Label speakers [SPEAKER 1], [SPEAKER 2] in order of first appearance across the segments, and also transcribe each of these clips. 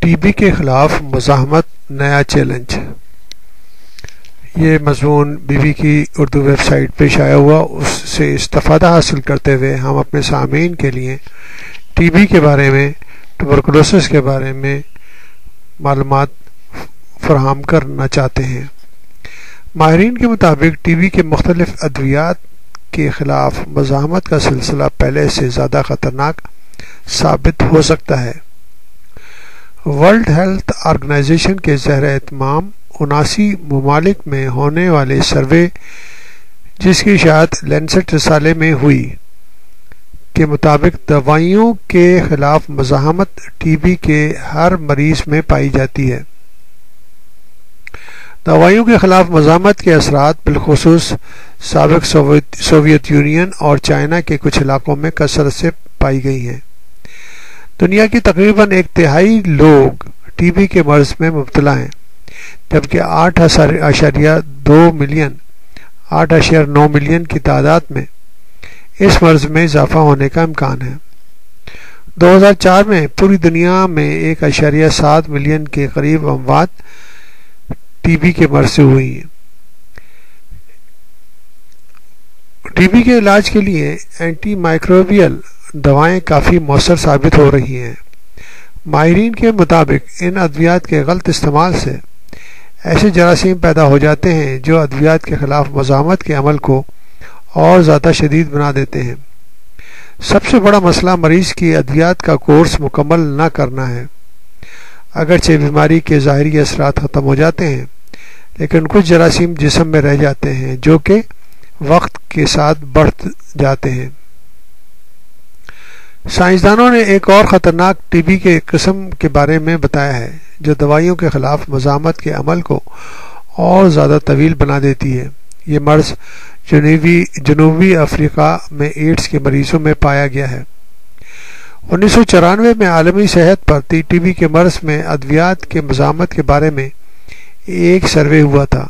[SPEAKER 1] T B کے خلاف مزاحمت نیا چیلنج۔ یہ مضمون بی بی کی اردو ویب سائٹ پہ شائع ہوا۔ اس سے استفادہ حاصل کرتے ہوئے ہم اپنے سامعین کے لیے ٹی بی کے بارے میں، ٹبرکلوسس کے بارے میں معلومات فراہم کرنا چاہتے ہیں۔ ماہرین کے مطابق ٹی بی کے مختلف ادویات کے خلاف مزاحمت کا سلسلہ پہلے سے زیادہ خطرناک ثابت ہو سکتا ہے۔ ورلڈ ہیلتھ آرگنائزیشن کے زیر اہتمام 79 ممالک میں ہونے والے سروے، جس کی اشاعت لینسٹ رسالے میں ہوئی، کے مطابق دوائیوں کے خلاف مزاحمت ٹی بی کے ہر مریض میں پائی جاتی ہے۔ دوائیوں کے خلاف مزاحمت کے اثرات بالخصوص سابق سوویت یونین اور چائنا کے کچھ علاقوں میں کثرت سے پائی گئی ہیں۔ دنیا کی تقریباً 1/3 لوگ ٹی بی کے مرض میں مبتلا ہیں، جبکہ 8.9 ملین کی تعداد میں اس مرض میں اضافہ ہونے کا امکان ہے۔ 2004 میں پوری دنیا میں 1.7 ملین کے قریب اموات ٹی بی کے مرض سے ہوئی ہیں۔ ٹی بی کے علاج کے لیے اینٹی مائکروبیل دوائیں کافی مؤثر ثابت ہو رہی ہیں۔ ماہرین کے مطابق ان ادویات کے غلط استعمال سے ایسے جراثیم پیدا ہو جاتے ہیں جو ادویات کے خلاف مزاحمت کے عمل کو اور زیادہ شدید بنا دیتے ہیں۔ سب سے بڑا مسئلہ مریض کی ادویات کا کورس مکمل نہ کرنا ہے۔ اگرچہ بیماری کے ظاہری اثرات ختم ہو جاتے ہیں، لیکن کچھ جراثیم جسم میں رہ جاتے ہیں جو کہ وقت کے ساتھ بڑھ جاتے ہیں۔ سائنسدانوں نے ایک اور خطرناک ٹی بی کے قسم کے بارے میں بتایا ہے جو دوائیوں کے خلاف مزاحمت کے عمل کو اور زیادہ طویل بنا دیتی ہے۔ یہ مرض جنوبی افریقہ میں ایڈز کے مریضوں میں پایا گیا ہے۔ 1994 میں عالمی صحت پر ٹی بی کے مرض میں ادویات کے مزاحمت کے بارے میں ایک سروے ہوا تھا۔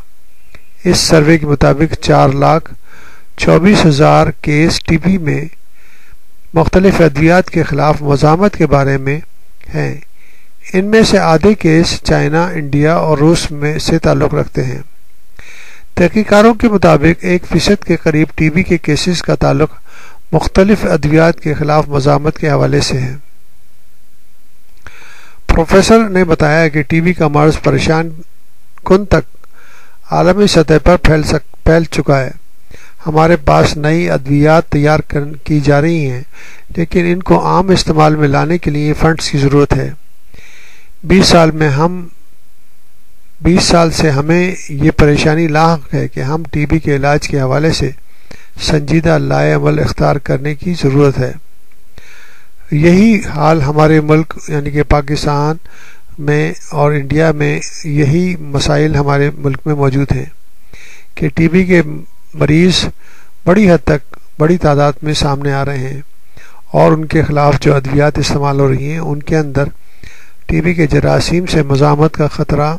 [SPEAKER 1] اس سروے کے مطابق 4,24,000 کیس ٹی بی میں مختلف ادویات کے خلاف مزاحمت کے بارے میں ہیں۔ ان میں سے آدھے کیس چائنا، انڈیا اور روس میں سے تعلق رکھتے ہیں۔ تحقیقاتوں کے مطابق 1% کے قریب ٹی بی کے کیسز کا تعلق مختلف ادویات کے خلاف مزاحمت کے حوالے سے ہے۔ پروفیسر نے بتایا کہ ٹی بی کا مرض پریشان کن تک عالمی سطح پر پھیل چکا ہے۔ ہمارے پاس نئی ادویات تیار کی جا رہی ہیں، لیکن ان کو عام استعمال میں لانے کے لیے فنڈز کی ضرورت ہے۔ 20 سال سے ہمیں یہ پریشانی لاحق ہے کہ ہم ٹی بی کے علاج کے حوالے سے سنجیدہ لائحہ عمل اختیار کرنے کی ضرورت ہے۔ یہی حال ہمارے ملک یعنی کہ پاکستان میں اور انڈیا میں، یہی مسائل ہمارے ملک میں موجود ہیں کہ ٹی بی کے مریض بڑی حد تک بڑی تعداد میں سامنے آ رہے ہیں، اور ان کے خلاف جو ادویات استعمال ہو رہی ہیں ان کے اندر ٹی بی کے جراثیم سے مزاحمت کا خطرہ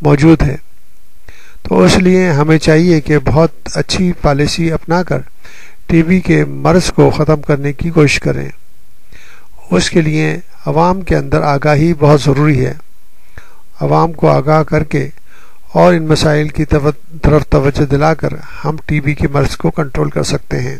[SPEAKER 1] موجود ہے۔ تو اس لیے ہمیں چاہیے کہ بہت اچھی پالیسی اپنا کر ٹی بی کے مرض کو ختم کرنے کی کوشش کریں۔ اس کے لیے عوام کے اندر آگاہی بہت ضروری ہے۔ عوام کو آگاہ کر کے اور ان مسائل کی طرف توجہ دلا کر ہم ٹی بی کے مرض کو کنٹرول کر سکتے ہیں۔